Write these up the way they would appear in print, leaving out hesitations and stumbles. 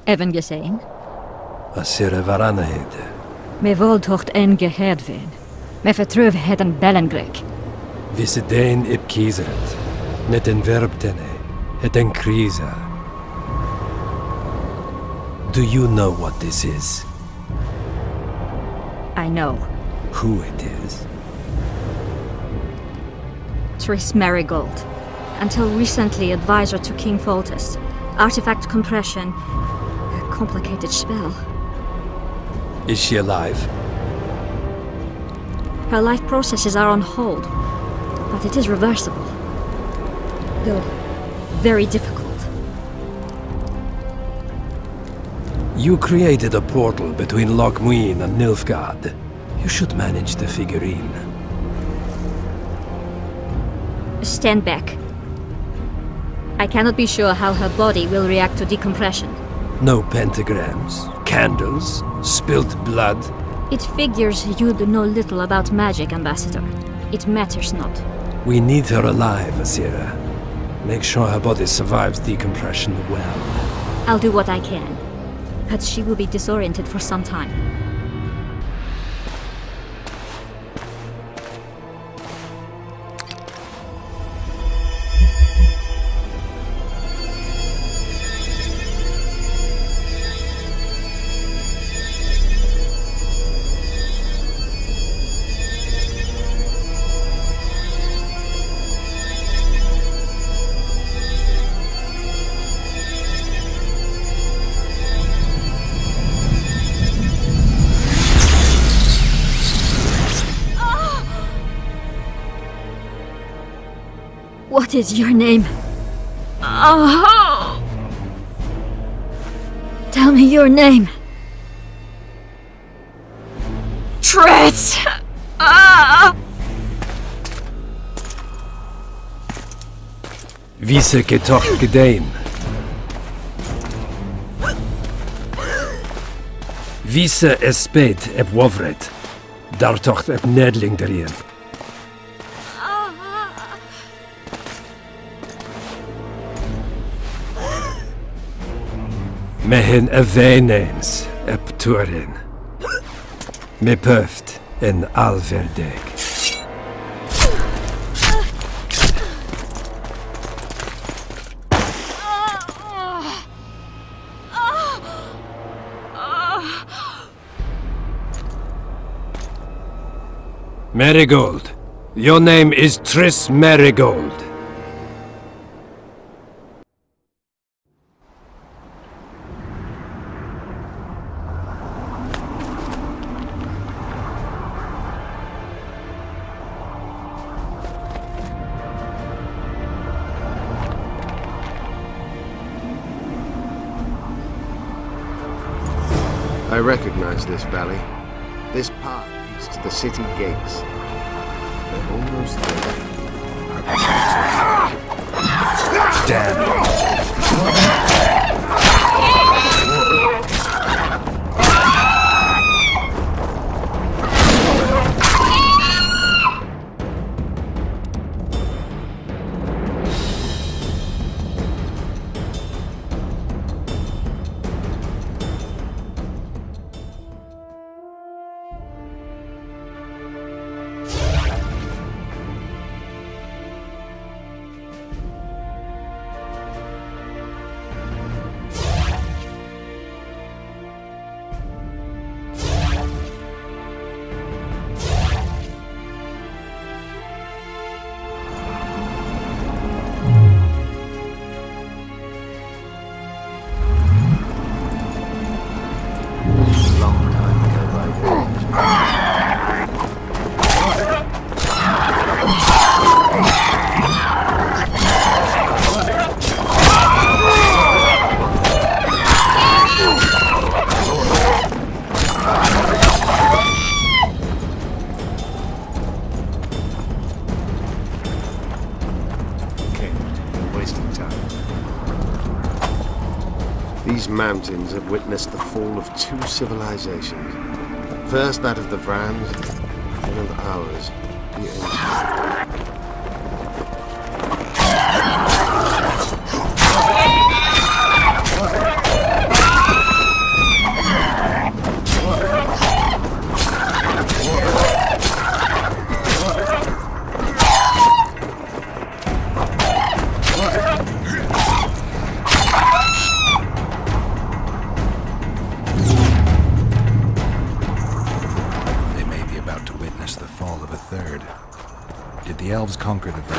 Even gesehen? Asira varanahede. Me voldtocht en gehedven. Me vertruv heden Bellengrek. Visedein ib kieseret. Net en verbtene. Het en krisa. Do you know what this is? I know. Who it is? Triss Merigold. Until recently advisor to King Foltest. Artifact compression. A complicated spell. Is she alive? Her life processes are on hold. But it is reversible. Though very difficult. You created a portal between Loch Muin and Nilfgaard. You should manage the figurine. Stand back. I cannot be sure how her body will react to decompression. No pentagrams, candles, spilt blood. It figures you'd know little about magic, Ambassador. It matters not. We need her alive, Asira. Make sure her body survives decompression well. I'll do what I can. But she will be disoriented for some time. What is your name? Oh! Tell me your name. Triss! Vise getocht gedein. Vise espet eb wovret. Dartocht eb nedling derien. Mehen a veneens eb turin. Me pöft en alverdeg. Merigold. Your name is Triss Merigold. I recognize this valley. This path leads to the city gates. They're almost there. Damn. These mountains have witnessed the fall of two civilizations. First that of the Vrans, then of ours, the Ancient. The elves conquered the Vrans.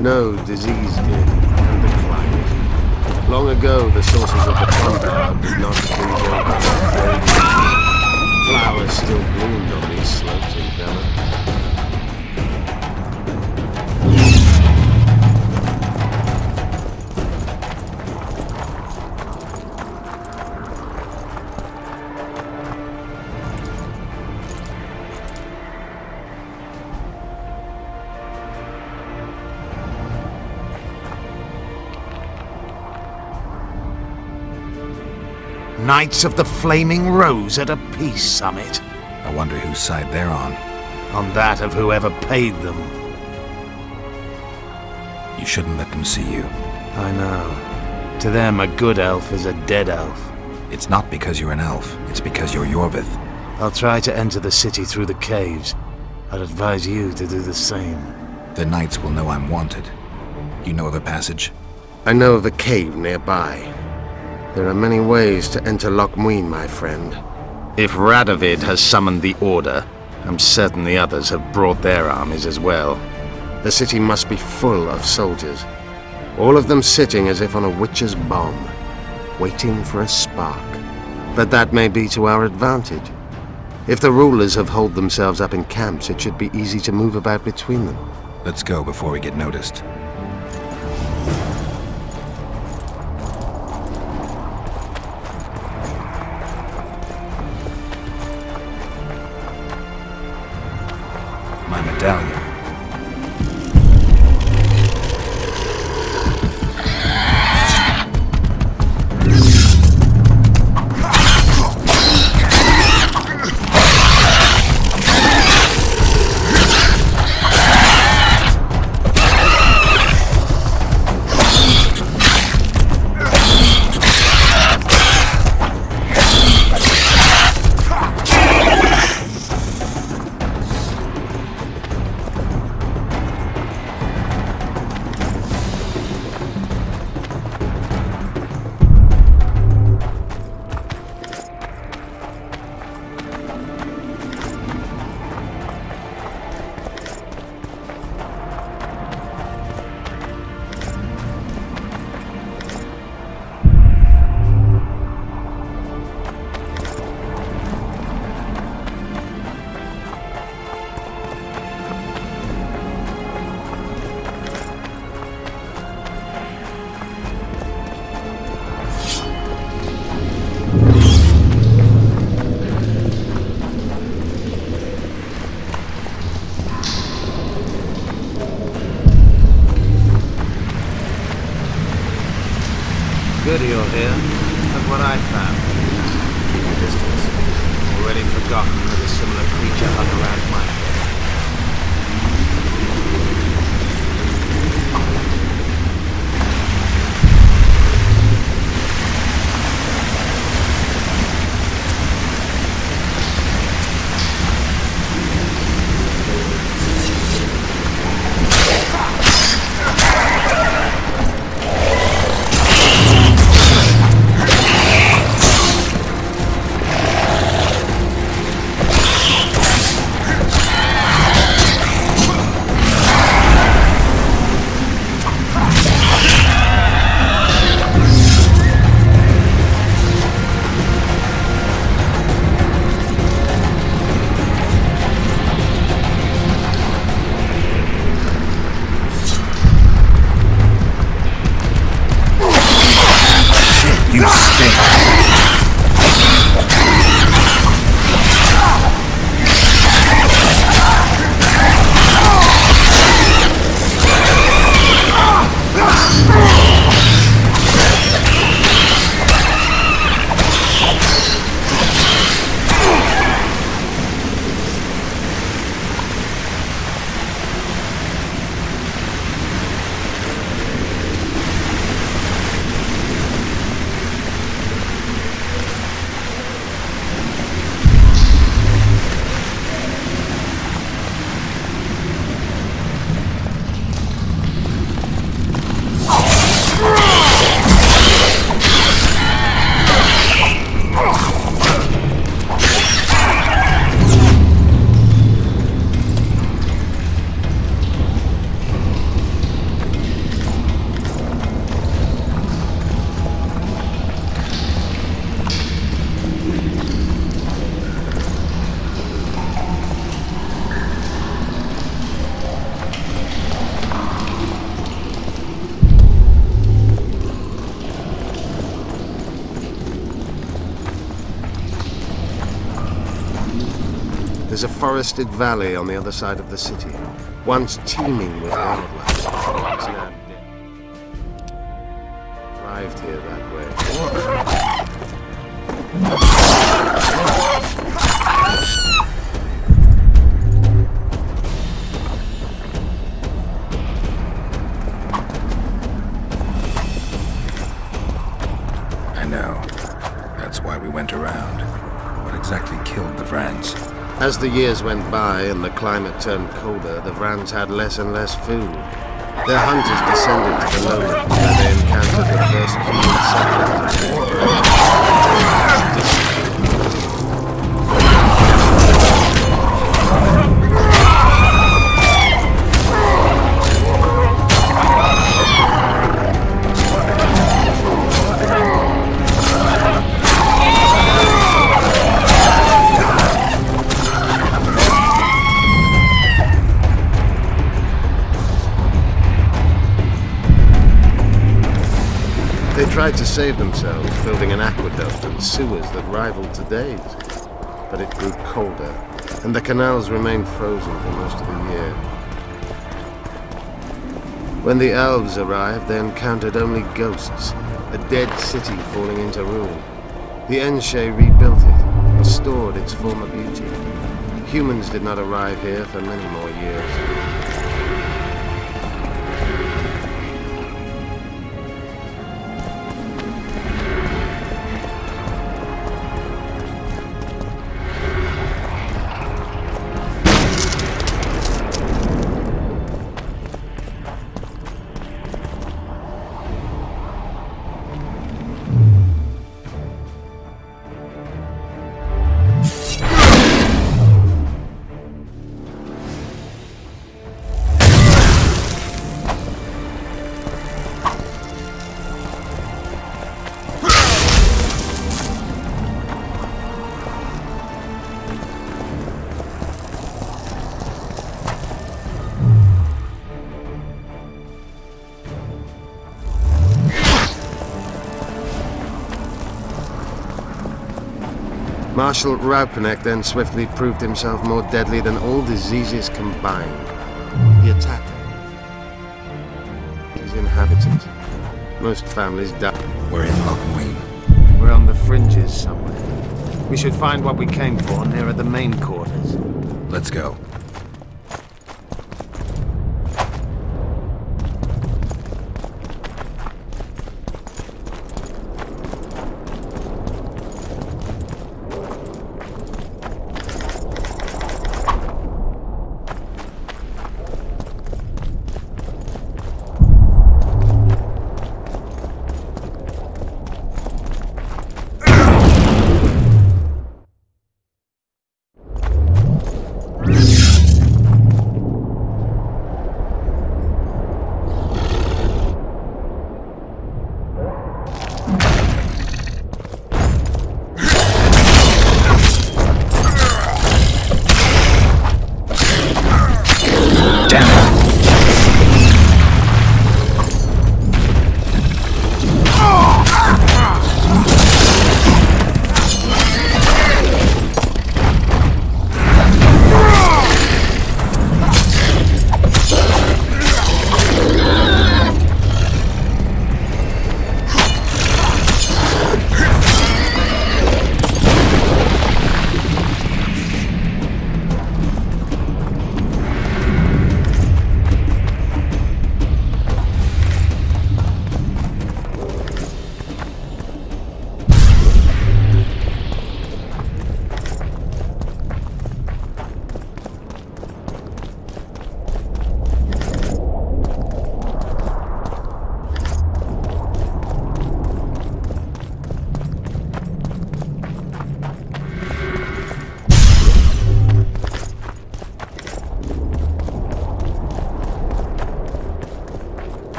No, disease did, and the climate. Long ago, the sources of the Condor did not freeze over. Flowers still bloomed on these slopes in Velen. Knights of the Flaming Rose at a peace summit. I wonder whose side they're on. On that of whoever paid them. You shouldn't let them see you. I know. To them, a good elf is a dead elf. It's not because you're an elf. It's because you're Yorvith. I'll try to enter the city through the caves. I'd advise you to do the same. The knights will know I'm wanted. You know of a passage? I know of a cave nearby. There are many ways to enter Loch Muin, my friend. If Radovid has summoned the Order, I'm certain the others have brought their armies as well. The city must be full of soldiers. All of them sitting as if on a witch's bomb, waiting for a spark. But that may be to our advantage. If the rulers have holed themselves up in camps, it should be easy to move about between them. Let's go before we get noticed. My medallion. Good you're here. Look what I found. Keep your distance. Already forgotten that a similar creature hung around my head. is a forested valley on the other side of the city, once teeming with wildlife. It's now dead. Arrived here that way. I know. That's why we went around. What exactly killed the Vrans? As the years went by and the climate turned colder, the Vrans had less and less food. Their hunters descended to the lowlands where they encountered the first human settlers. They tried to save themselves, building an aqueduct and sewers that rivaled today's. But it grew colder, and the canals remained frozen for most of the year. When the elves arrived, they encountered only ghosts, a dead city falling into ruin. The Enshe rebuilt it, restored its former beauty. Humans did not arrive here for many more years. Marshal Raupenek then swiftly proved himself more deadly than all diseases combined. He attacked his inhabitants. Most families died. We're in Lochmuin. We're on the fringes somewhere. We should find what we came for nearer the main quarters. Let's go.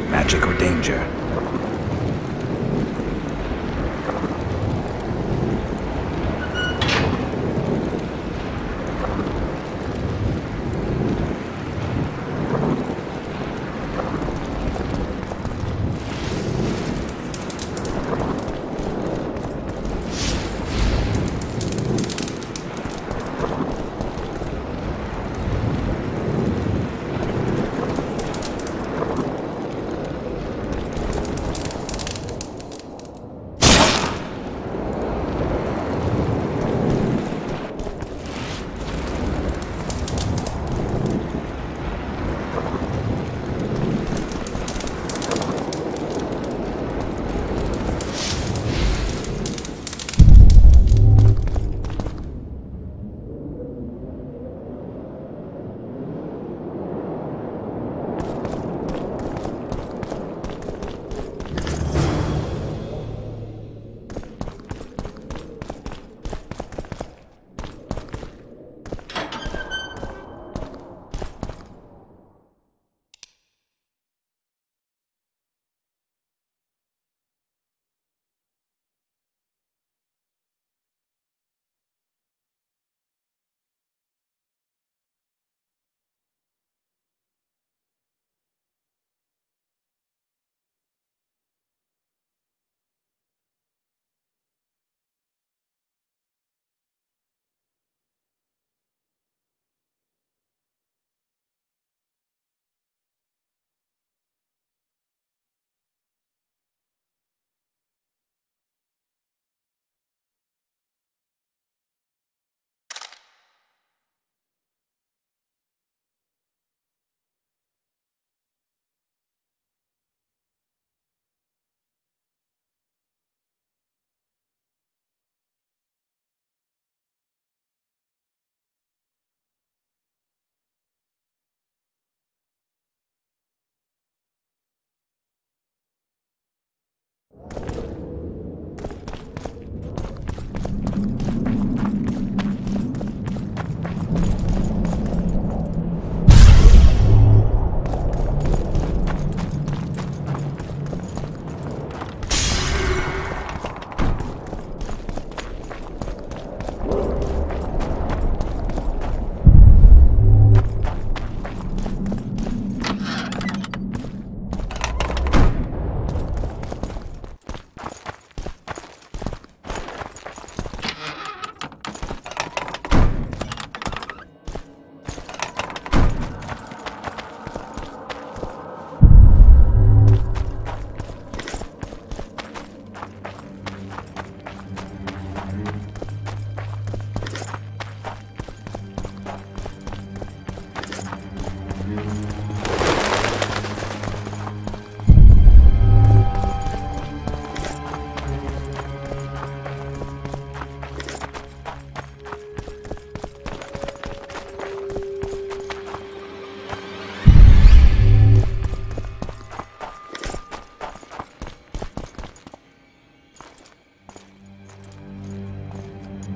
Magic or danger?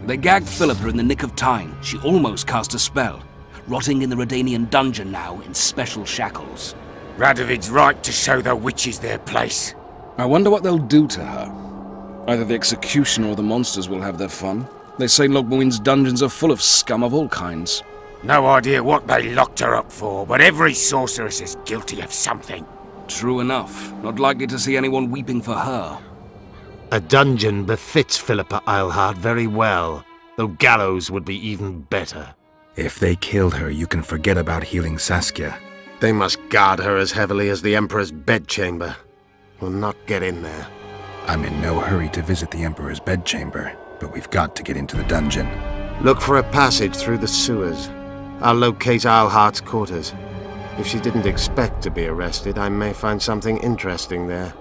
They gagged Philippa in the nick of time. She almost cast a spell. Rotting in the Redanian dungeon now in special shackles. Radovid's right to show the witches their place. I wonder what they'll do to her. Either the executioner or the monsters will have their fun. They say Logmuin's dungeons are full of scum of all kinds. No idea what they locked her up for, but every sorceress is guilty of something. True enough. Not likely to see anyone weeping for her. A dungeon befits Philippa Eilhart very well, though gallows would be even better. If they killed her, you can forget about healing Saskia. They must guard her as heavily as the Emperor's bedchamber. We'll not get in there. I'm in no hurry to visit the Emperor's bedchamber, but we've got to get into the dungeon. Look for a passage through the sewers. I'll locate Eilhart's quarters. If she didn't expect to be arrested, I may find something interesting there.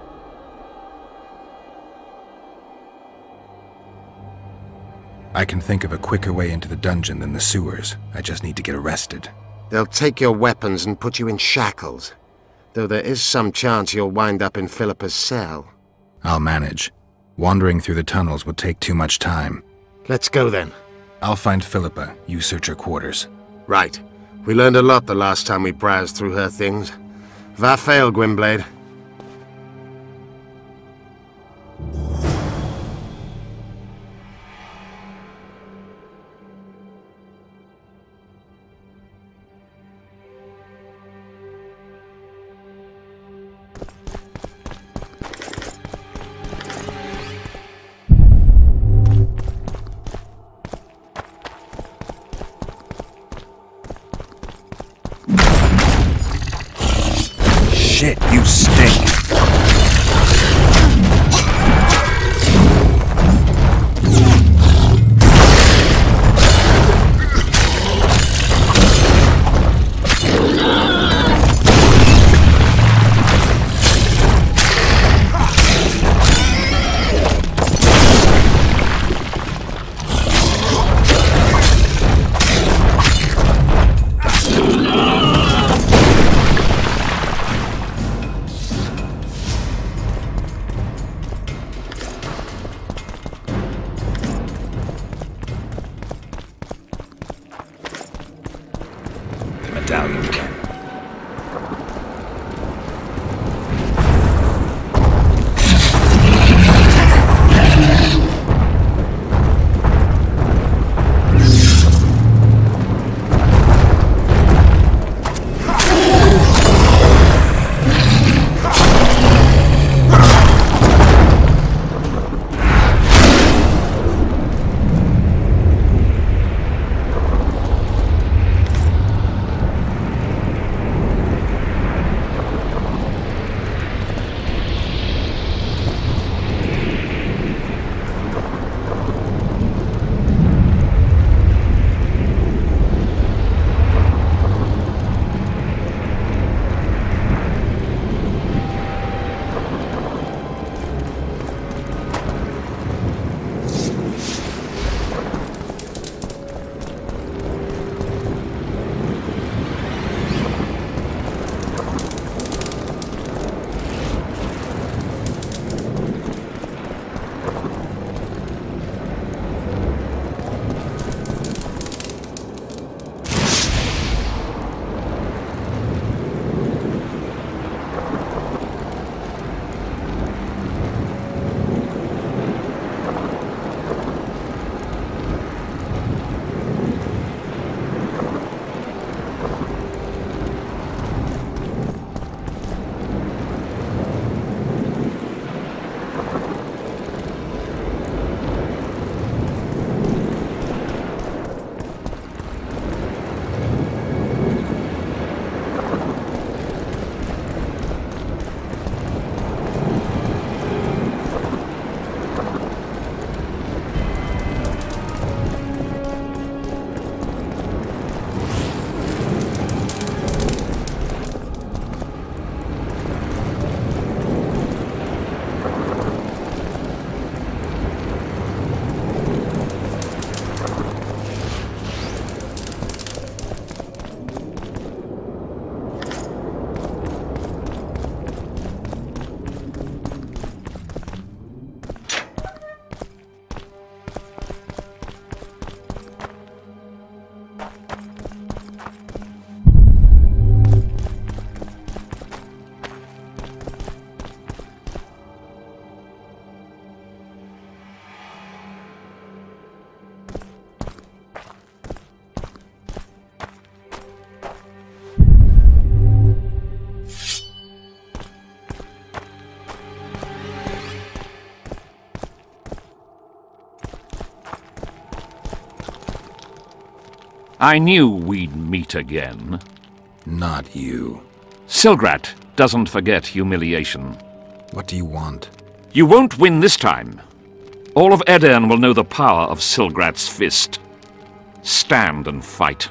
I can think of a quicker way into the dungeon than the sewers. I just need to get arrested. They'll take your weapons and put you in shackles, though there is some chance you'll wind up in Philippa's cell. I'll manage. Wandering through the tunnels would take too much time. Let's go then. I'll find Philippa. You search her quarters. Right. We learned a lot the last time we browsed through her things. Va fail, Gwynblade. Shit, you I knew we'd meet again. Not you. Silgrat doesn't forget humiliation. What do you want? You won't win this time. All of Aedirn will know the power of Silgrat's fist. Stand and fight.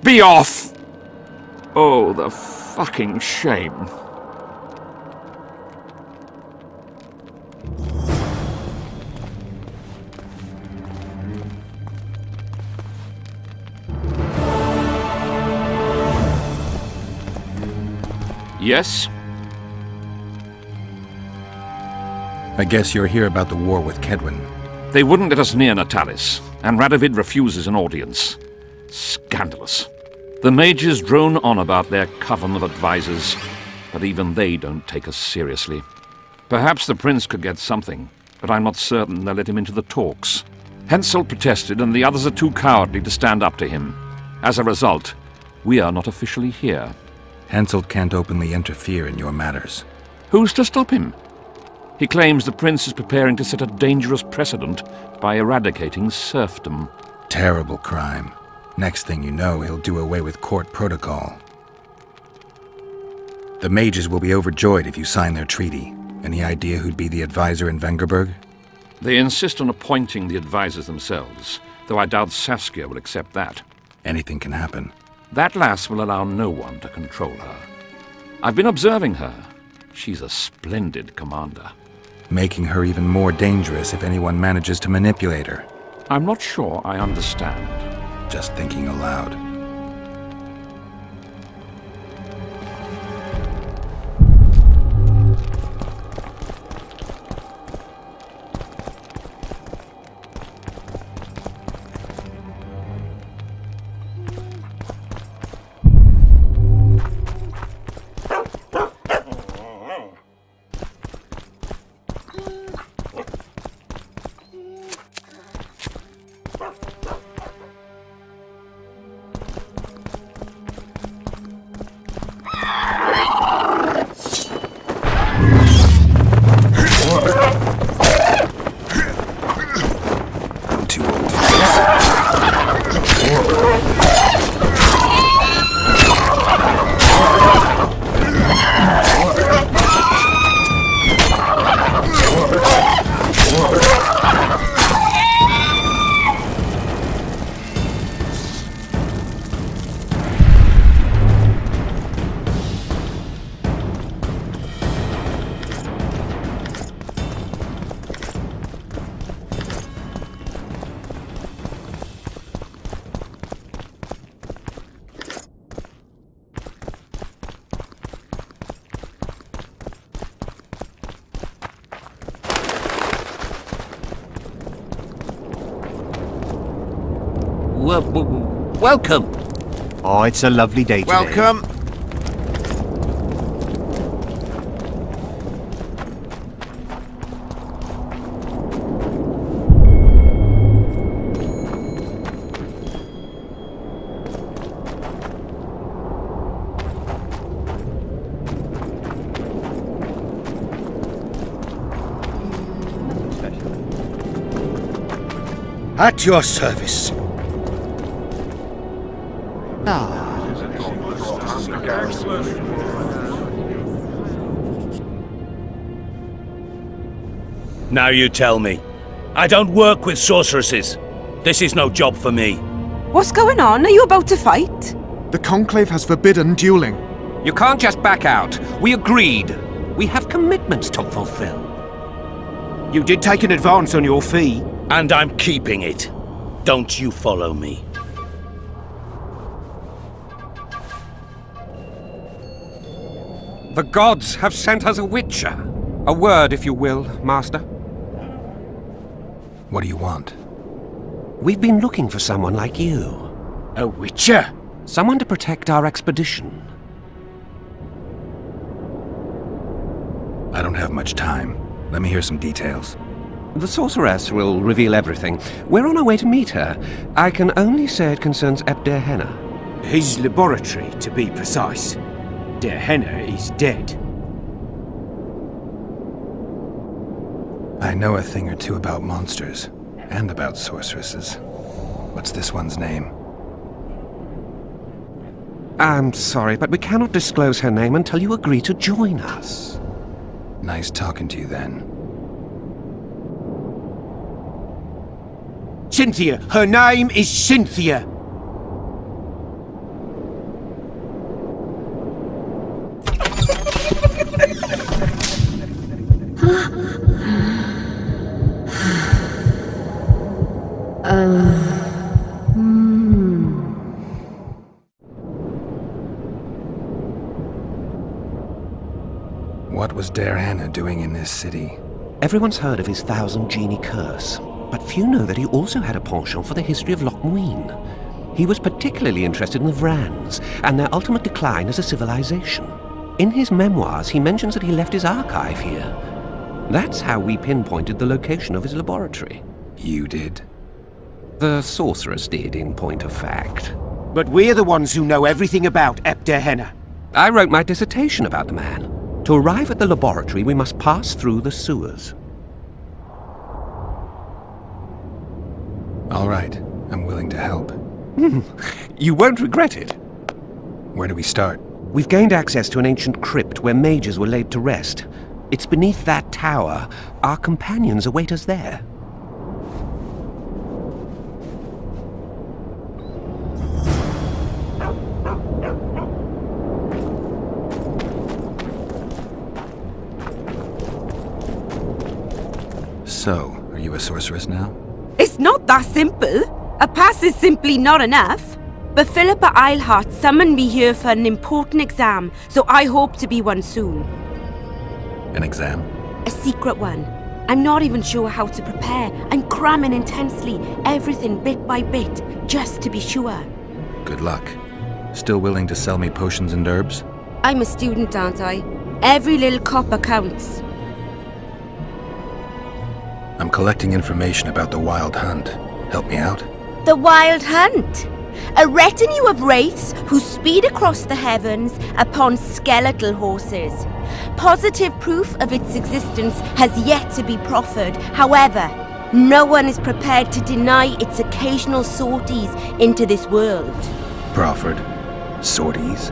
Be off! Oh, the fucking shame. Yes? I guess you're here about the war with Kaedwen. They wouldn't let us near Natalis, and Radovid refuses an audience. Scandalous. The mages drone on about their coven of advisors, but even they don't take us seriously. Perhaps the prince could get something, but I'm not certain they'll let him into the talks. Henselt protested, and the others are too cowardly to stand up to him. As a result, we are not officially here. Henselt can't openly interfere in your matters. Who's to stop him? He claims the prince is preparing to set a dangerous precedent by eradicating serfdom. Terrible crime. Next thing you know, he'll do away with court protocol. The mages will be overjoyed if you sign their treaty. Any idea who'd be the advisor in Vengerberg? They insist on appointing the advisors themselves, though I doubt Saskia will accept that. Anything can happen. That lass will allow no one to control her. I've been observing her. She's a splendid commander. Making her even more dangerous if anyone manages to manipulate her. I'm not sure I understand. Just thinking aloud. Welcome. Oh, it's a lovely day today. Welcome. At your service. Now you tell me. I don't work with sorceresses. This is no job for me. What's going on? Are you about to fight? The Conclave has forbidden dueling. You can't just back out. We agreed. We have commitments to fulfill. You did take an advance on your fee. And I'm keeping it. Don't you follow me. The gods have sent us a witcher. A word, if you will, Master. What do you want? We've been looking for someone like you. A witcher? Someone to protect our expedition. I don't have much time. Let me hear some details. The sorceress will reveal everything. We're on our way to meet her. I can only say it concerns Ebdir Henna. His laboratory, to be precise. Der Henna is dead. I know a thing or two about monsters, and about sorceresses. What's this one's name? I'm sorry, but we cannot disclose her name until you agree to join us. Nice talking to you then. Cynthia! Her name is Cynthia! What was Der Henna doing in this city? Everyone's heard of his 1,000 genie curse, but few know that he also had a penchant for the history of Loch Muin. He was particularly interested in the Vrans and their ultimate decline as a civilization. In his memoirs, he mentions that he left his archive here. That's how we pinpointed the location of his laboratory. You did? The sorceress did, in point of fact. But we're the ones who know everything about Ebdir Henna. I wrote my dissertation about the man. To arrive at the laboratory, we must pass through the sewers. All right, I'm willing to help. You won't regret it. Where do we start? We've gained access to an ancient crypt where mages were laid to rest. It's beneath that tower. Our companions await us there. So, are you a sorceress now? It's not that simple. A pass is simply not enough. But Philippa Eilhart summoned me here for an important exam, so I hope to be one soon. An exam? A secret one. I'm not even sure how to prepare. I'm cramming intensely, everything bit by bit, just to be sure. Good luck. Still willing to sell me potions and herbs? I'm a student, aren't I? Every little copper counts. I'm collecting information about the Wild Hunt. Help me out? The Wild Hunt? A retinue of wraiths who speed across the heavens upon skeletal horses. Positive proof of its existence has yet to be proffered. However, no one is prepared to deny its occasional sorties into this world. Proffered? Sorties?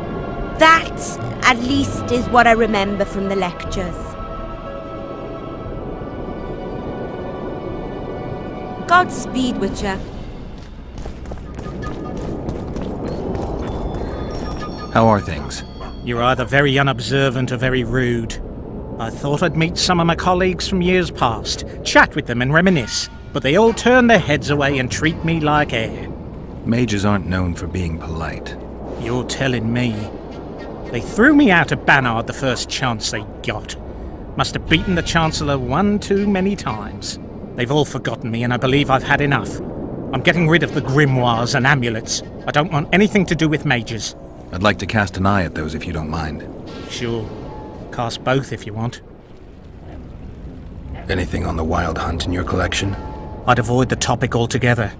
That, at least, is what I remember from the lectures. Godspeed, Witcher. How are things? You're either very unobservant or very rude. I thought I'd meet some of my colleagues from years past, chat with them and reminisce, but they all turn their heads away and treat me like air. Mages aren't known for being polite. You're telling me. They threw me out of Banard the first chance they got. Must have beaten the Chancellor one too many times. They've all forgotten me, and I believe I've had enough. I'm getting rid of the grimoires and amulets. I don't want anything to do with mages. I'd like to cast an eye at those if you don't mind. Sure. Cast both if you want. Anything on the Wild Hunt in your collection? I'd avoid the topic altogether.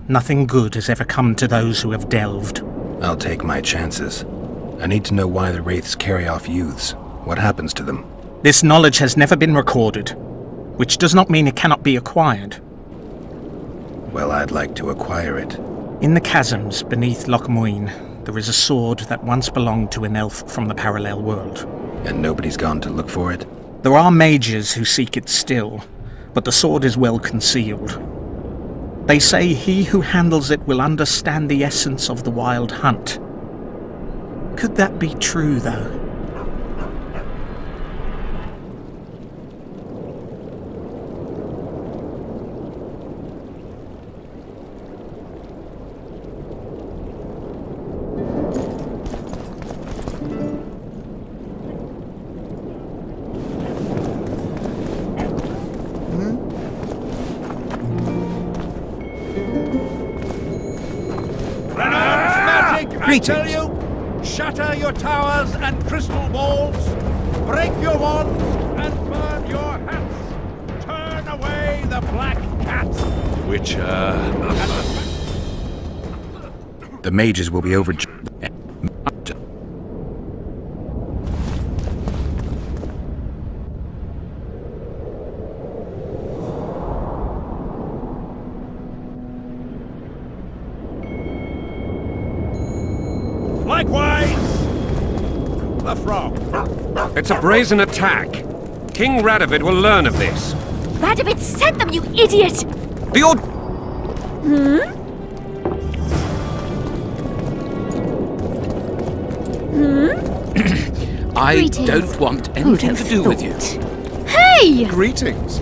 Nothing good has ever come to those who have delved. I'll take my chances. I need to know why the wraiths carry off youths. What happens to them? This knowledge has never been recorded, which does not mean it cannot be acquired. Well, I'd like to acquire it. In the chasms beneath Loch Muin, there is a sword that once belonged to an elf from the parallel world. And nobody's gone to look for it? There are mages who seek it still, but the sword is well concealed. They say he who handles it will understand the essence of the Wild Hunt. Could that be true, though? Tell you, shatter your towers and crystal balls, break your wands and burn your hats. Turn away the Black Cat! The mages will be over. Likewise, the frog. It's a brazen attack. King Radovid will learn of this. Radovid sent them, you idiot! The old... I Greetings. don't want anything to do with you. Hey! Greetings.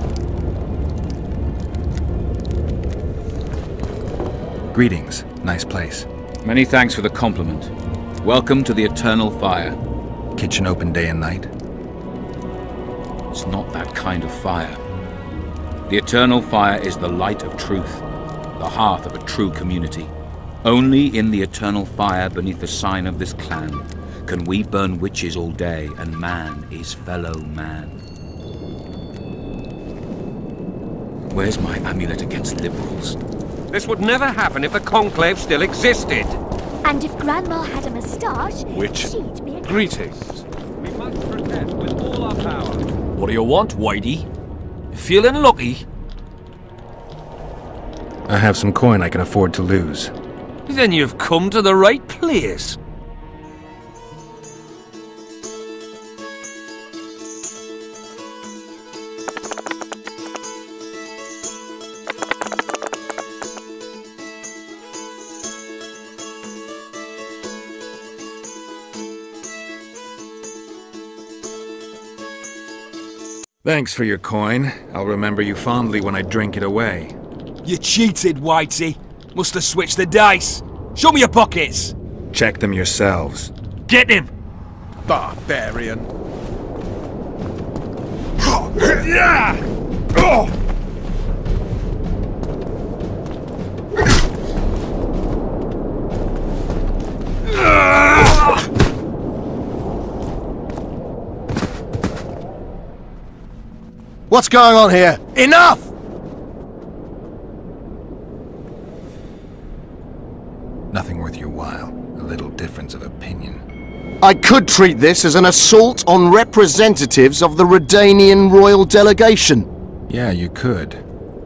Greetings. Nice place. Many thanks for the compliment. Welcome to the Eternal Fire. Kitchen open day and night. It's not that kind of fire. The Eternal Fire is the light of truth, the hearth of a true community. Only in the Eternal Fire beneath the sign of this clan can we burn witches all day and man is fellow man. Where's my amulet against liberals? This would never happen if the Conclave still existed. And if Grandma had a moustache, Which? she'd be a... Greetings. We must protest with all our power. What do you want, Whitey? Feeling lucky? I have some coin I can afford to lose. Then you've come to the right place. Thanks for your coin. I'll remember you fondly when I drink it away. You cheated, Whitey. Must have switched the dice. Show me your pockets. Check them yourselves. Get him. Barbarian. What's going on here? Enough! Nothing worth your while. A little difference of opinion. I could treat this as an assault on representatives of the Redanian royal delegation. Yeah, you could.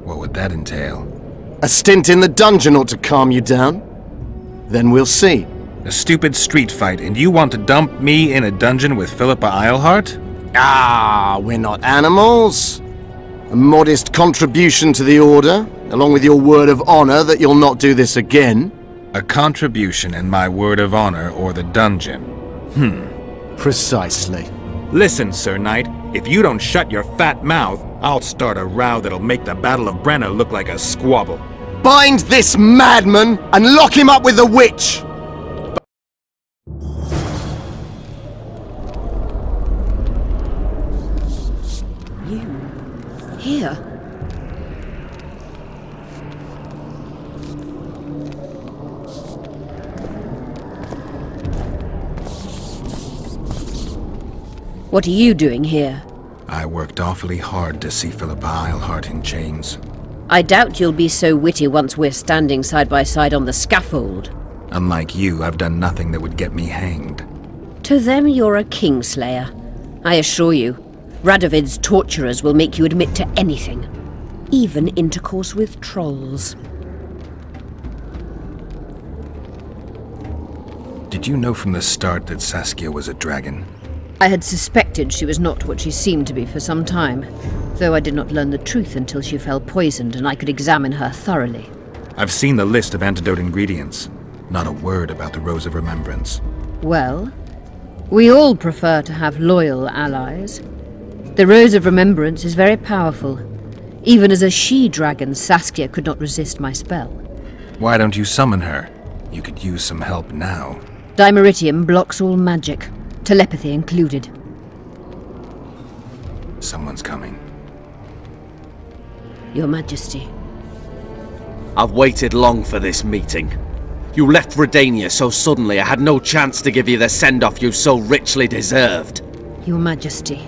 What would that entail? A stint in the dungeon ought to calm you down. Then we'll see. A stupid street fight, and you want to dump me in a dungeon with Philippa Eilhart? Ah, we're not animals. A modest contribution to the Order, along with your word of honor that you'll not do this again. A contribution and my word of honor or the dungeon. Precisely. Listen, Sir Knight, if you don't shut your fat mouth, I'll start a row that'll make the Battle of Brenna look like a squabble. Bind this madman and lock him up with the witch! Here. What are you doing here? I worked awfully hard to see Philippa Eilhart in chains. I doubt you'll be so witty once we're standing side by side on the scaffold. Unlike you, I've done nothing that would get me hanged. To them, you're a kingslayer. I assure you, Radovid's torturers will make you admit to anything. Even intercourse with trolls. Did you know from the start that Saskia was a dragon? I had suspected she was not what she seemed to be for some time, though I did not learn the truth until she fell poisoned and I could examine her thoroughly. I've seen the list of antidote ingredients. Not a word about the Rose of Remembrance. Well, we all prefer to have loyal allies. The Rose of Remembrance is very powerful. Even as a she-dragon, Saskia could not resist my spell. Why don't you summon her? You could use some help now. Dimeritium blocks all magic, telepathy included. Someone's coming. Your Majesty. I've waited long for this meeting. You left Redania so suddenly I had no chance to give you the send-off you so richly deserved. Your Majesty,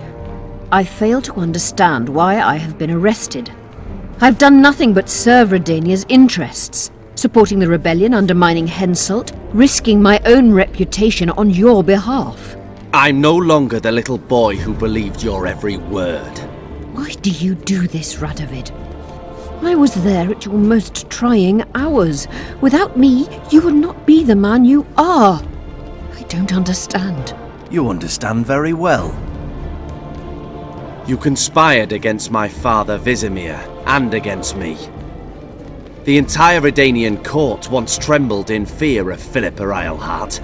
I fail to understand why I have been arrested. I've done nothing but serve Redania's interests, supporting the rebellion, undermining Henselt, risking my own reputation on your behalf. I'm no longer the little boy who believed your every word. Why do you do this, Radovid? I was there at your most trying hours. Without me, you would not be the man you are. I don't understand. You understand very well. You conspired against my father Vizimir, and against me. The entire Redanian court once trembled in fear of Philippa Eilhart.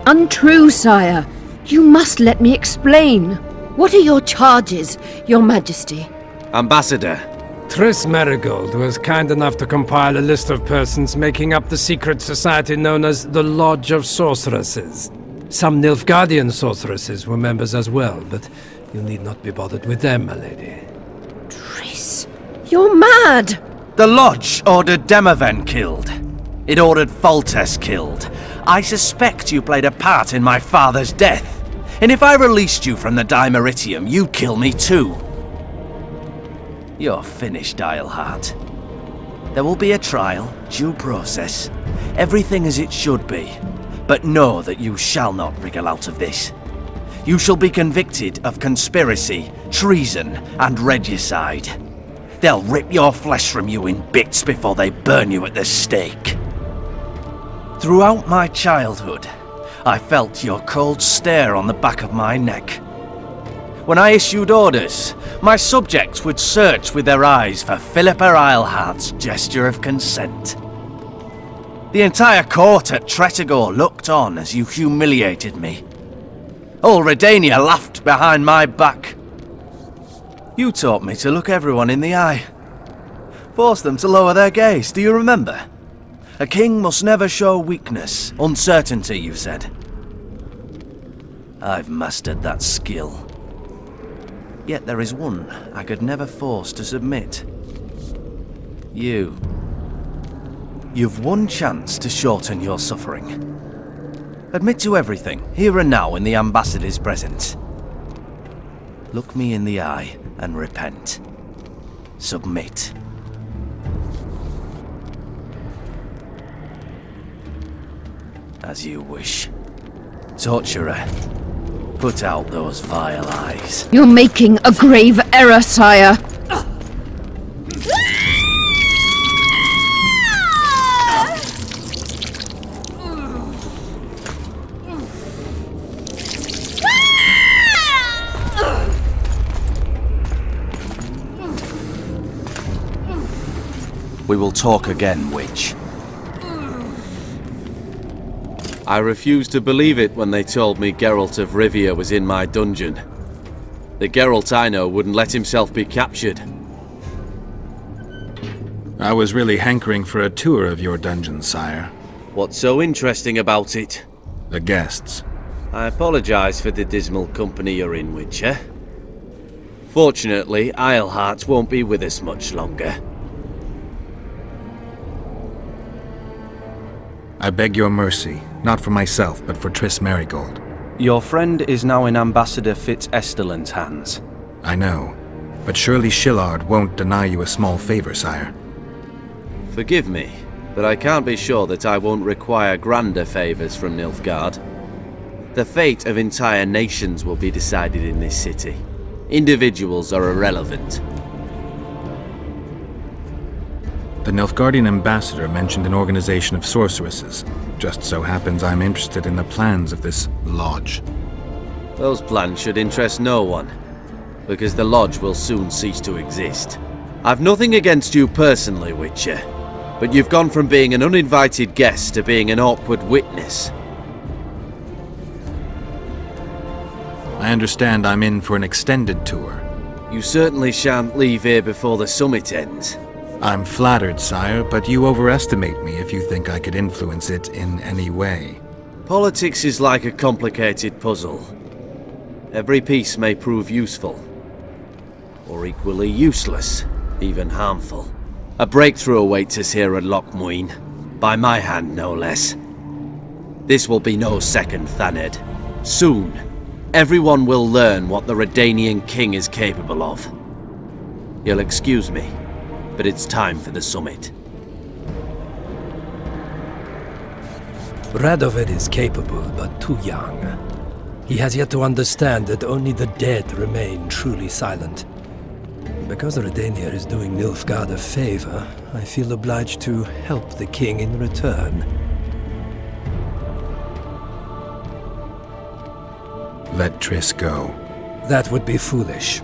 Untrue, sire. You must let me explain. What are your charges, your majesty? Ambassador. Triss Merigold was kind enough to compile a list of persons making up the secret society known as the Lodge of Sorceresses. Some Nilfgaardian sorceresses were members as well, but you need not be bothered with them, my lady. Triss, you're mad! The Lodge ordered Demoven killed. It ordered Foltest killed. I suspect you played a part in my father's death. And if I released you from the Dimeritium, you'd kill me too. You're finished, Eilhart. There will be a trial, due process, everything as it should be. But know that you shall not wriggle out of this. You shall be convicted of conspiracy, treason, and regicide. They'll rip your flesh from you in bits before they burn you at the stake. Throughout my childhood, I felt your cold stare on the back of my neck. When I issued orders, my subjects would search with their eyes for Philippa Eilhart's gesture of consent. The entire court at Tretogor looked on as you humiliated me. All Redania laughed behind my back. You taught me to look everyone in the eye. Forced them to lower their gaze, do you remember? A king must never show weakness, uncertainty, you said. I've mastered that skill. Yet there is one I could never force to submit. You. You've one chance to shorten your suffering. Admit to everything, here and now in the Ambassador's presence. Look me in the eye and repent. Submit. As you wish. Torturer, put out those vile eyes. You're making a grave error, sire. We will talk again, witch. I refused to believe it when they told me Geralt of Rivia was in my dungeon. The Geralt I know wouldn't let himself be captured. I was really hankering for a tour of your dungeon, sire. What's so interesting about it? The guests. I apologize for the dismal company you're in, Witcher. Fortunately, Eilhart won't be with us much longer. I beg your mercy, not for myself, but for Triss Merigold. Your friend is now in Ambassador Fitz-Estelin's hands. I know, but surely Shillard won't deny you a small favor, sire. Forgive me, but I can't be sure that I won't require grander favors from Nilfgaard. The fate of entire nations will be decided in this city. Individuals are irrelevant. The Nilfgaardian ambassador mentioned an organization of sorceresses. Just so happens I'm interested in the plans of this lodge. Those plans should interest no one, because the lodge will soon cease to exist. I've nothing against you personally, Witcher, but you've gone from being an uninvited guest to being an awkward witness. I understand I'm in for an extended tour. You certainly shan't leave here before the summit ends. I'm flattered, sire, but you overestimate me if you think I could influence it in any way. Politics is like a complicated puzzle. Every piece may prove useful, or equally useless, even harmful. A breakthrough awaits us here at Loch Muin, by my hand no less. This will be no second Thaned. Soon, everyone will learn what the Redanian king is capable of. You'll excuse me, but it's time for the summit. Radovid is capable, but too young. He has yet to understand that only the dead remain truly silent. Because Redania is doing Nilfgaard a favor, I feel obliged to help the king in return. Let Triss go. That would be foolish.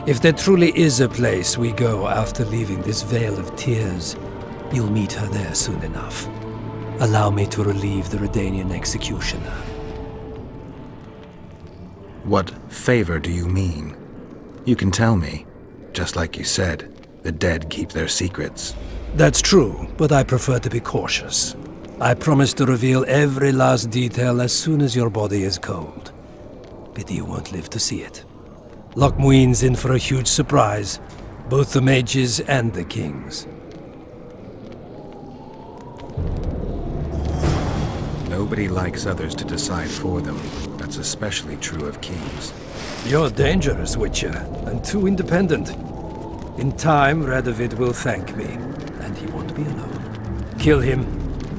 If there truly is a place we go after leaving this Vale of Tears, you'll meet her there soon enough. Allow me to relieve the Redanian executioner. What favor do you mean? You can tell me. Just like you said, the dead keep their secrets. That's true, but I prefer to be cautious. I promise to reveal every last detail as soon as your body is cold. Pity you won't live to see it. Loch Muin's in for a huge surprise, both the mages and the kings. Nobody likes others to decide for them. That's especially true of kings. You're dangerous, Witcher, and too independent. In time, Radovid will thank me, and he won't be alone. Kill him,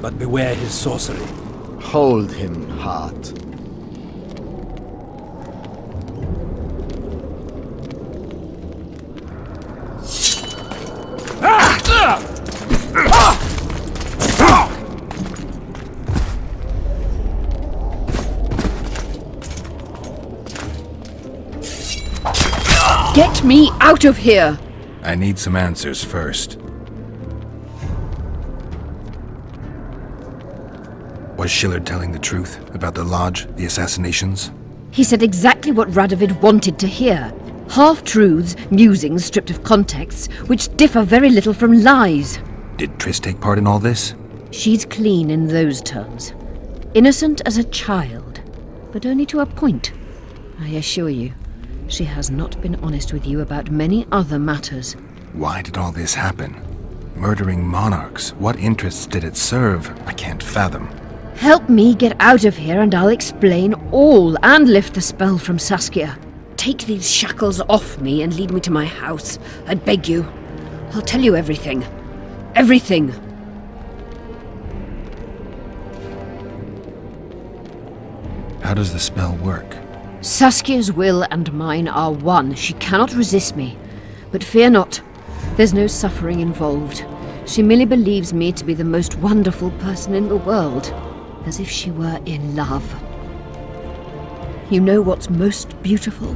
but beware his sorcery. Hold him, Hart. Get me out of here! I need some answers first. Was Shillard telling the truth about the Lodge, the assassinations? He said exactly what Radovid wanted to hear. Half-truths, musings stripped of context, which differ very little from lies. Did Triss take part in all this? She's clean in those terms. Innocent as a child, but only to a point. I assure you, she has not been honest with you about many other matters. Why did all this happen? Murdering monarchs, what interests did it serve? I can't fathom. Help me get out of here and I'll explain all and lift the spell from Saskia. Take these shackles off me and lead me to my house. I beg you. I'll tell you everything. Everything. How does the spell work? Saskia's will and mine are one. She cannot resist me. But fear not. There's no suffering involved. She merely believes me to be the most wonderful person in the world. As if she were in love. You know what's most beautiful?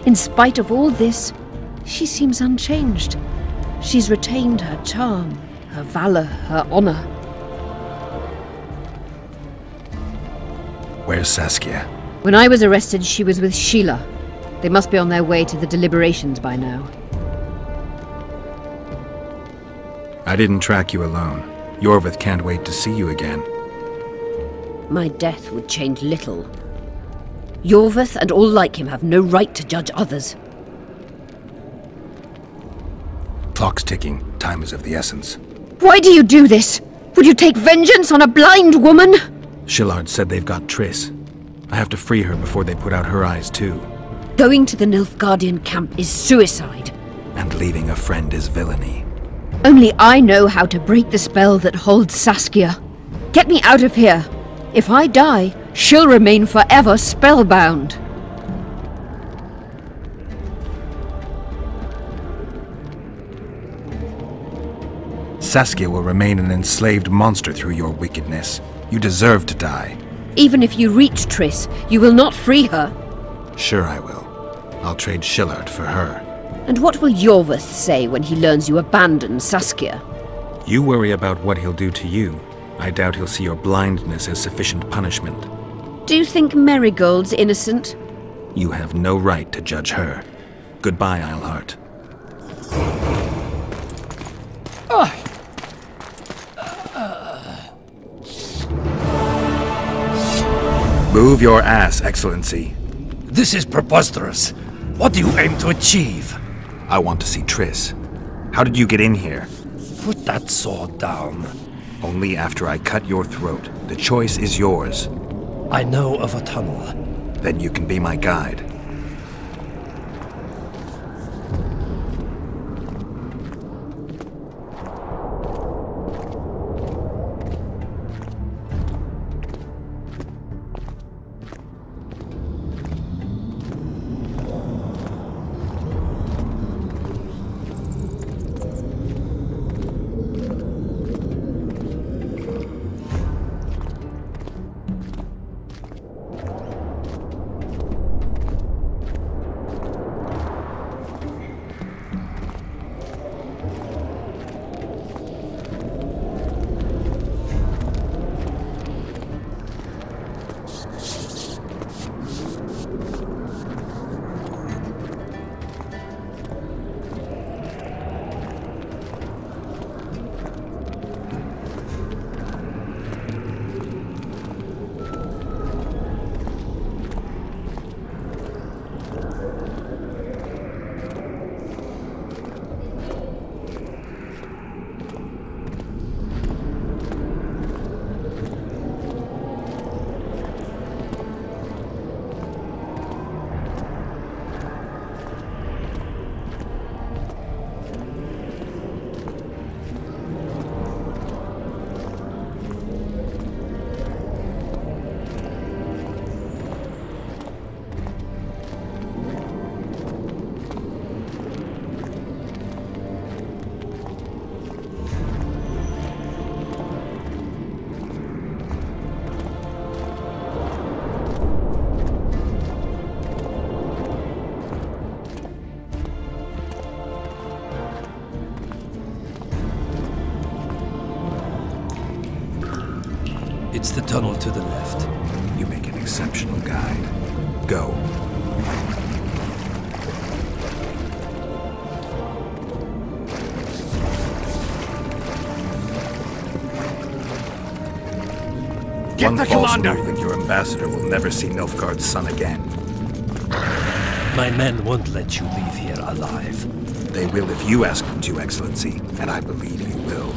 In spite of all this, she seems unchanged. She's retained her charm, her valor, her honor. Where's Saskia? When I was arrested, she was with Sheila. They must be on their way to the deliberations by now. I didn't track you alone. Yorvith can't wait to see you again. My death would change little. Yorvith and all like him have no right to judge others. Clock's ticking. Time is of the essence. Why do you do this? Would you take vengeance on a blind woman? Shillard said they've got Triss. I have to free her before they put out her eyes too. Going to the Nilfgaardian camp is suicide. And leaving a friend is villainy. Only I know how to break the spell that holds Saskia. Get me out of here. If I die, she'll remain forever spellbound. Saskia will remain an enslaved monster through your wickedness. You deserve to die. Even if you reach Triss, you will not free her. Sure I will. I'll trade Shillard for her. And what will Yorvith say when he learns you abandon Saskia? You worry about what he'll do to you. I doubt he'll see your blindness as sufficient punishment. Do you think Marigold's innocent? You have no right to judge her. Goodbye, Eilhart. Move your ass, Excellency. This is preposterous. What do you aim to achieve? I want to see Triss. How did you get in here? Put that sword down. Only after I cut your throat. The choice is yours. I know of a tunnel. Then you can be my guide. It's the tunnel to the left. You make an exceptional guide. Go. Get One the false commander! move and your ambassador will never see Nilfgaard's son again. My men won't let you leave here alive. They will if you ask them to, Excellency, and I believe you will.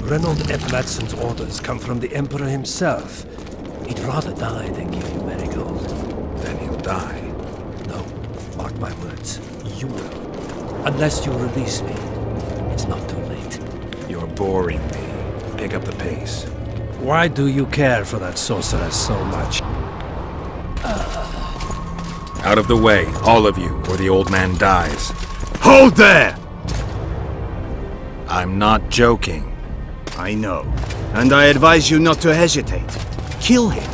Reynold Edmundsson's orders come from the Emperor himself. He'd rather die than give you Marigold. Then he'll die. No, mark my words. You will. Unless you release me. It's not too late. You're boring me. Pick up the pace. Why do you care for that sorceress so much? Out of the way, all of you, or the old man dies. Hold there! I'm not joking. I know, and I advise you not to hesitate. Kill him,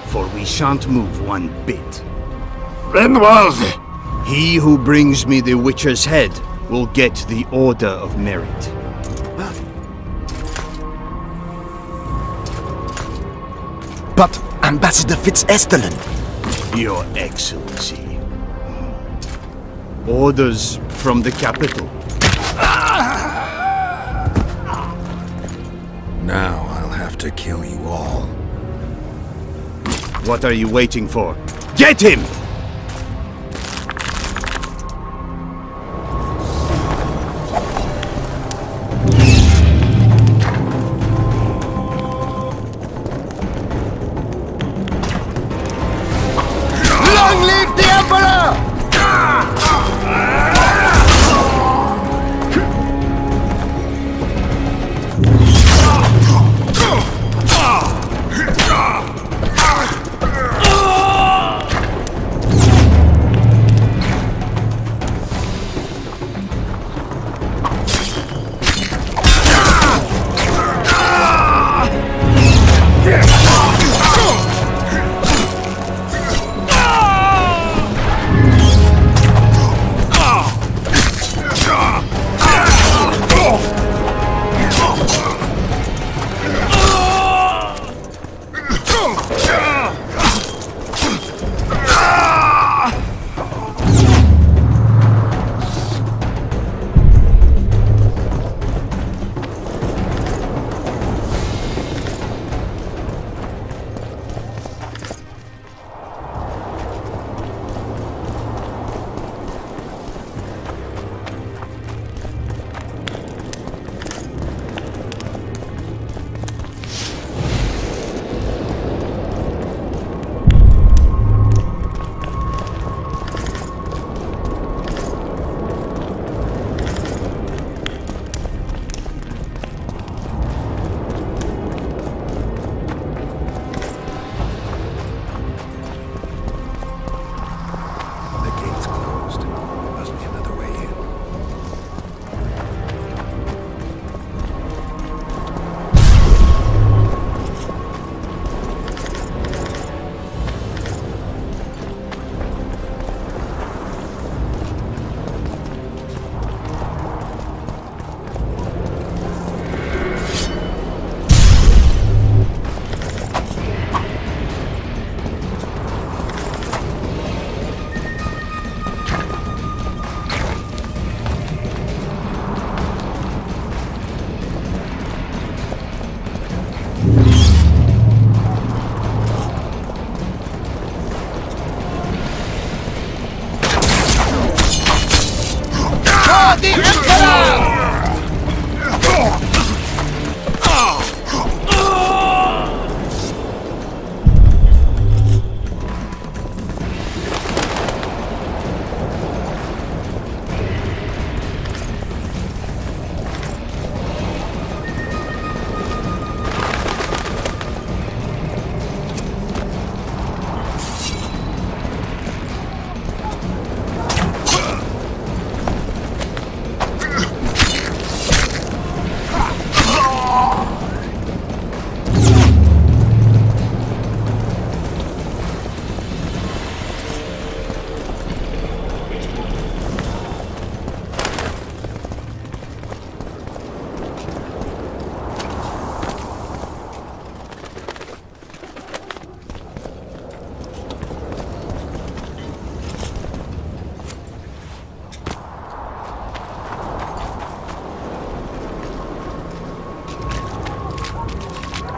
for we shan't move one bit. Renwald! He who brings me the Witcher's head will get the Order of Merit. But Ambassador Fitz-Estellen... Your Excellency. Orders from the capital. Now I'll have to kill you all. What are you waiting for? Get him! Long live the Emperor!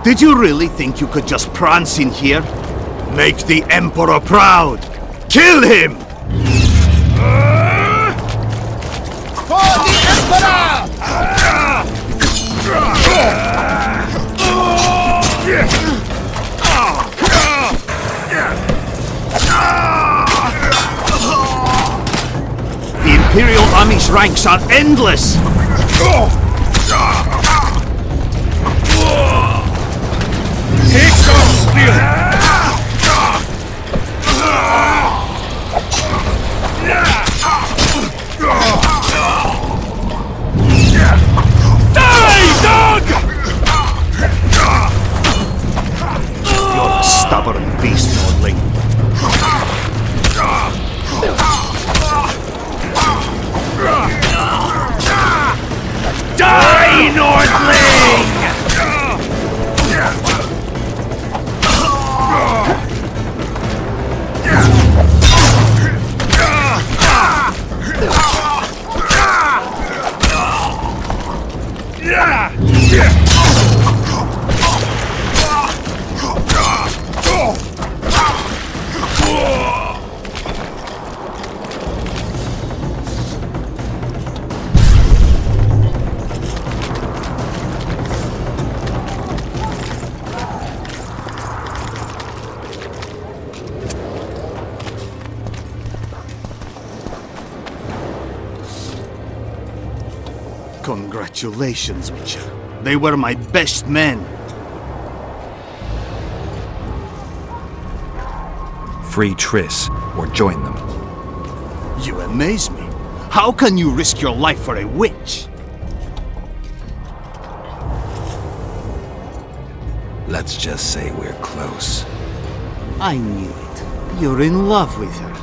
Did you really think you could just prance in here? Make the Emperor proud! Kill him! For the Emperor! The Imperial Army's ranks are endless! Take some steel! Die, dog! You're a stubborn beast, Nordling. Die, Nordling! Congratulations, Witcher. They were my best men. Free Triss, or join them. You amaze me. How can you risk your life for a witch? Let's just say we're close. I knew it. You're in love with her.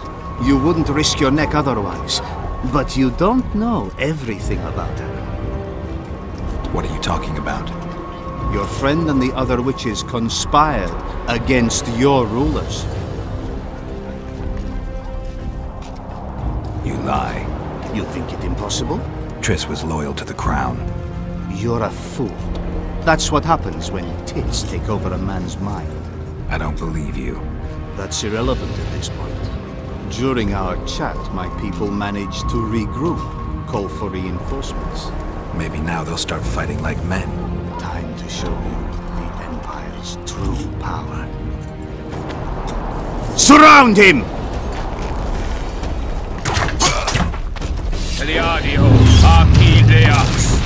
You wouldn't risk your neck otherwise. But you don't know everything about her. What are you talking about? Your friend and the other witches conspired against your rulers. You lie. You think it impossible? Triss was loyal to the crown. You're a fool. That's what happens when tits take over a man's mind. I don't believe you. That's irrelevant at this point. During our chat, my people managed to regroup, call for reinforcements. Maybe now they'll start fighting like men. Time to show you the Empire's true power. Surround him! Eliadio, Archideas.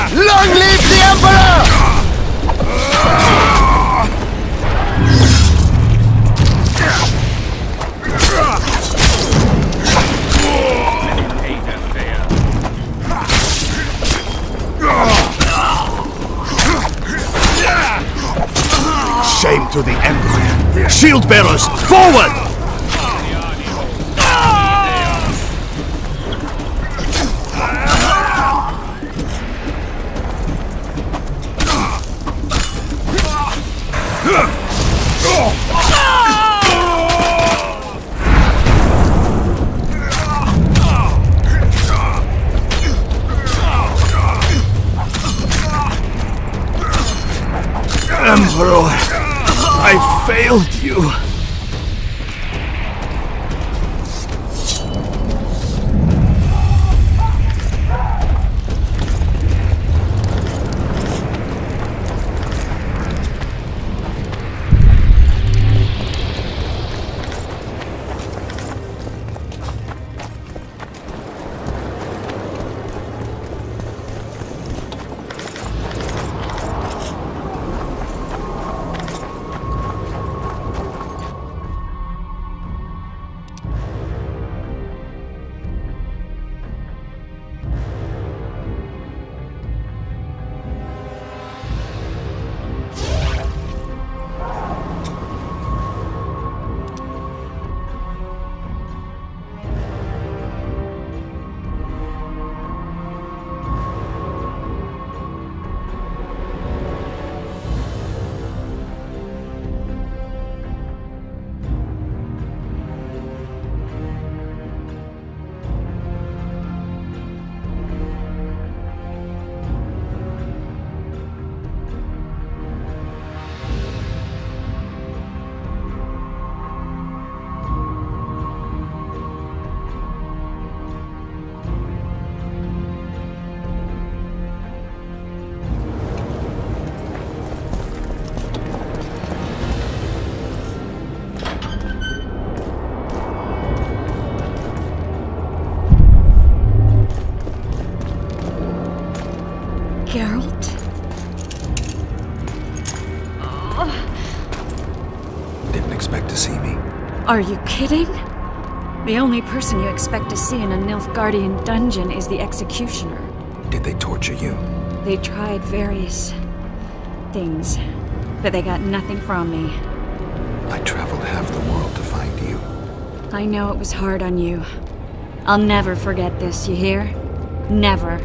Long live the Emperor! Shame to the Empire! Shield bearers, forward! Emperor, I failed you. Geralt? Didn't expect to see me. Are you kidding? The only person you expect to see in a Nilfgaardian dungeon is the executioner. Did they torture you? They tried various things, but they got nothing from me. I traveled half the world to find you. I know it was hard on you. I'll never forget this, you hear? Never.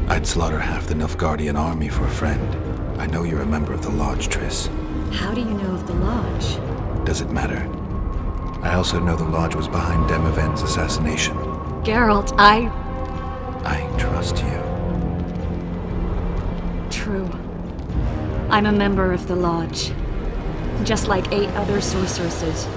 I'd slaughter half the Nilfgaardian army for a friend. I know you're a member of the Lodge, Triss. How do you know of the Lodge? Does it matter? I also know the Lodge was behind Demavend's assassination. Geralt, I trust you. True. I'm a member of the Lodge. Just like 8 other sorceresses.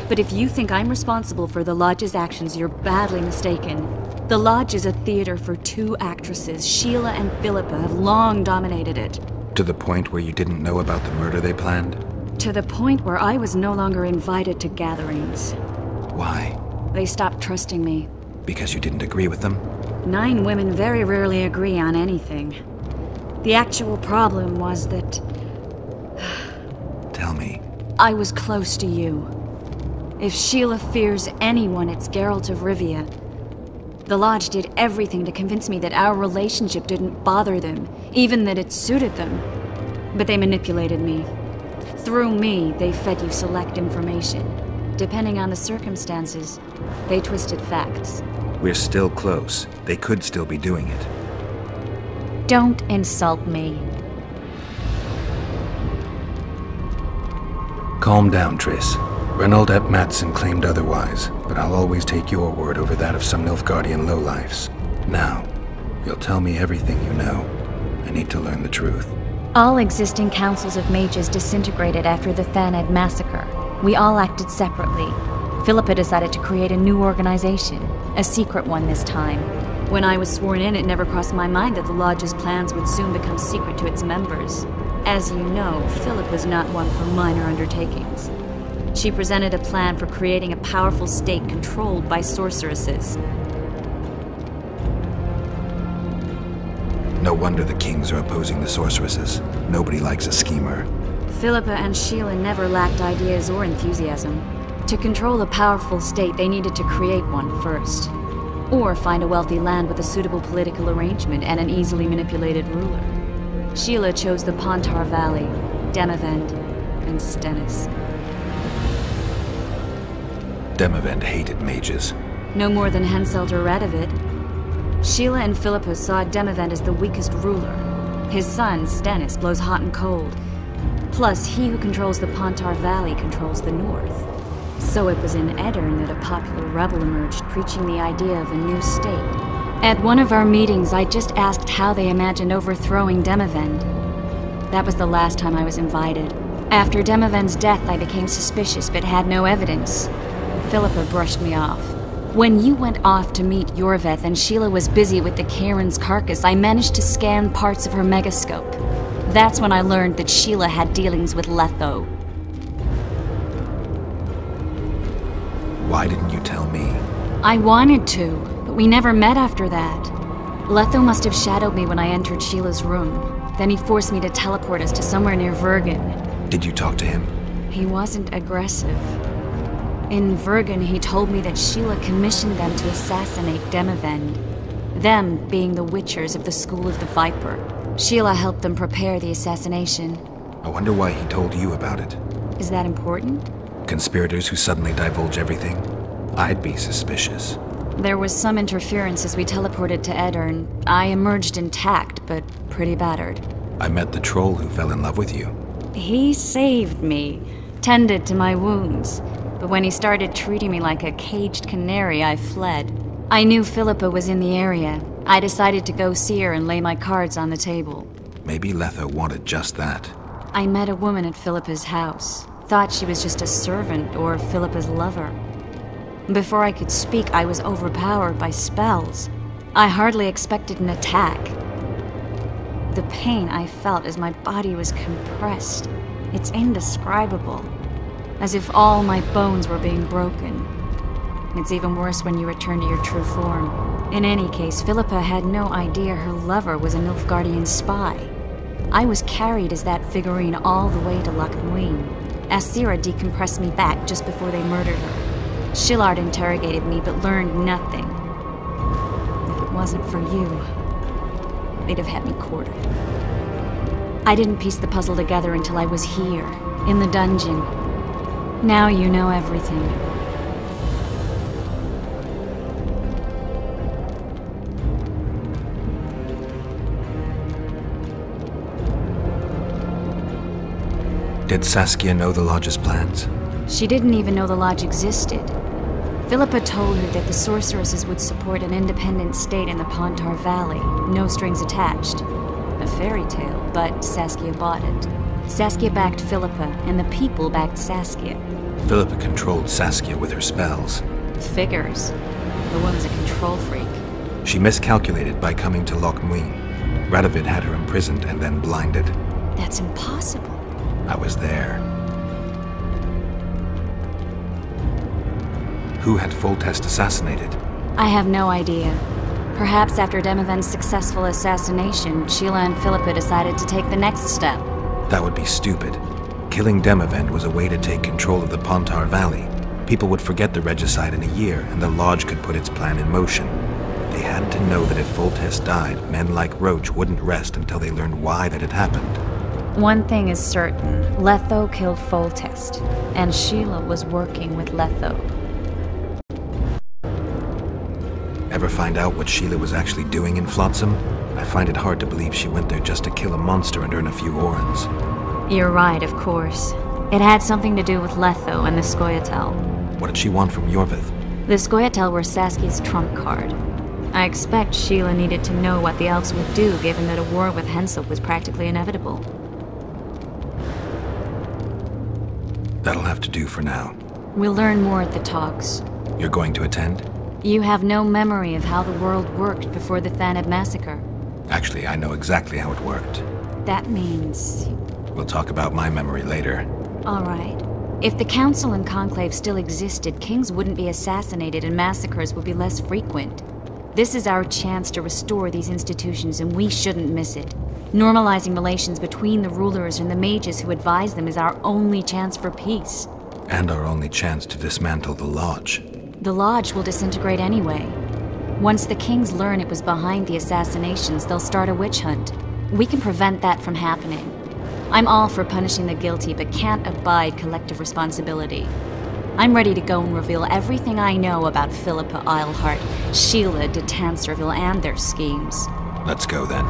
But if you think I'm responsible for the Lodge's actions, you're badly mistaken. The Lodge is a theater for 2 actresses. Sheila and Philippa have long dominated it. To the point where you didn't know about the murder they planned? To the point where I was no longer invited to gatherings. Why? They stopped trusting me. Because you didn't agree with them? 9 women very rarely agree on anything. The actual problem was that... Tell me. I was close to you. If Sheila fears anyone, it's Geralt of Rivia. The Lodge did everything to convince me that our relationship didn't bother them, even that it suited them. But they manipulated me. Through me, they fed you select information. Depending on the circumstances, they twisted facts. We're still close. They could still be doing it. Don't insult me. Calm down, Triss. Reynold ep Mattson claimed otherwise, but I'll always take your word over that of some Nilfgaardian lowlifes. Now, you'll tell me everything you know. I need to learn the truth. All existing councils of mages disintegrated after the Thanedd massacre. We all acted separately. Philippa decided to create a new organization, a secret one this time. When I was sworn in, it never crossed my mind that the Lodge's plans would soon become secret to its members. As you know, Philippa's not one for minor undertakings. She presented a plan for creating a powerful state controlled by sorceresses. No wonder the kings are opposing the sorceresses. Nobody likes a schemer. Philippa and Sheila never lacked ideas or enthusiasm. To control a powerful state, they needed to create one first. Or find a wealthy land with a suitable political arrangement and an easily manipulated ruler. Sheila chose the Pontar Valley, Demavend, and Stennis. Demavend hated mages. No more than Henselt or Radovid. Sheila and Philippa saw Demavend as the weakest ruler. His son, Stennis, blows hot and cold. Plus, he who controls the Pontar Valley controls the north. So it was in Aedirn that a popular rebel emerged, preaching the idea of a new state. At one of our meetings, I just asked how they imagined overthrowing Demavend. That was the last time I was invited. After Demavend's death, I became suspicious, but had no evidence. Philippa brushed me off. When you went off to meet Yorveth and Sheila was busy with the Charon's carcass, I managed to scan parts of her megascope. That's when I learned that Sheila had dealings with Letho. Why didn't you tell me? I wanted to, but we never met after that. Letho must have shadowed me when I entered Sheila's room. Then he forced me to teleport us to somewhere near Vergen. Did you talk to him? He wasn't aggressive. In Vergen, he told me that Sheila commissioned them to assassinate Demavend. Them being the Witchers of the School of the Viper. Sheila helped them prepare the assassination. I wonder why he told you about it. Is that important? Conspirators who suddenly divulge everything? I'd be suspicious. There was some interference as we teleported to Aedirn. I emerged intact, but pretty battered. I met the troll who fell in love with you. He saved me, tended to my wounds. But when he started treating me like a caged canary, I fled. I knew Philippa was in the area. I decided to go see her and lay my cards on the table. Maybe Letho wanted just that. I met a woman at Philippa's house. Thought she was just a servant or Philippa's lover. Before I could speak, I was overpowered by spells. I hardly expected an attack. The pain I felt as my body was compressed. It's indescribable. As if all my bones were being broken. It's even worse when you return to your true form. In any case, Philippa had no idea her lover was a Nilfgaardian spy. I was carried as that figurine all the way to Loch Muin. Asira decompressed me back just before they murdered her. Shillard interrogated me but learned nothing. If it wasn't for you, they'd have had me quartered. I didn't piece the puzzle together until I was here, in the dungeon. Now you know everything. Did Saskia know the Lodge's plans? She didn't even know the Lodge existed. Philippa told her that the sorceresses would support an independent state in the Pontar Valley, no strings attached. A fairy tale, but Saskia bought it. Saskia backed Philippa, and the people backed Saskia. Philippa controlled Saskia with her spells. Figures. The woman's a control freak. She miscalculated by coming to Loch Muin. Radovid had her imprisoned and then blinded. That's impossible. I was there. Who had Foltest assassinated? I have no idea. Perhaps after Demavend's successful assassination, Sheila and Philippa decided to take the next step. That would be stupid. Killing Demavend was a way to take control of the Pontar Valley. People would forget the regicide in a year, and the Lodge could put its plan in motion. They had to know that if Foltest died, men like Roach wouldn't rest until they learned why that had happened. One thing is certain. Letho killed Foltest, and Sheila was working with Letho. Ever find out what Sheila was actually doing in Flotsam? I find it hard to believe she went there just to kill a monster and earn a few orens. You're right, of course. It had something to do with Letho and the Scoia'tael. What did she want from Iorveth? The Scoia'tael were Saskia's trump card. I expect Sheila needed to know what the elves would do, given that a war with Henselt was practically inevitable. That'll have to do for now. We'll learn more at the talks. You're going to attend? You have no memory of how the world worked before the Thanedd massacre. Actually, I know exactly how it worked. That means... We'll talk about my memory later. All right. If the Council and Conclave still existed, kings wouldn't be assassinated and massacres would be less frequent. This is our chance to restore these institutions, and we shouldn't miss it. Normalizing relations between the rulers and the mages who advise them is our only chance for peace. And our only chance to dismantle the Lodge. The Lodge will disintegrate anyway. Once the kings learn it was behind the assassinations, they'll start a witch hunt. We can prevent that from happening. I'm all for punishing the guilty, but can't abide collective responsibility. I'm ready to go and reveal everything I know about Philippa Eilhart, Sheila de Tancarville, and their schemes. Let's go then.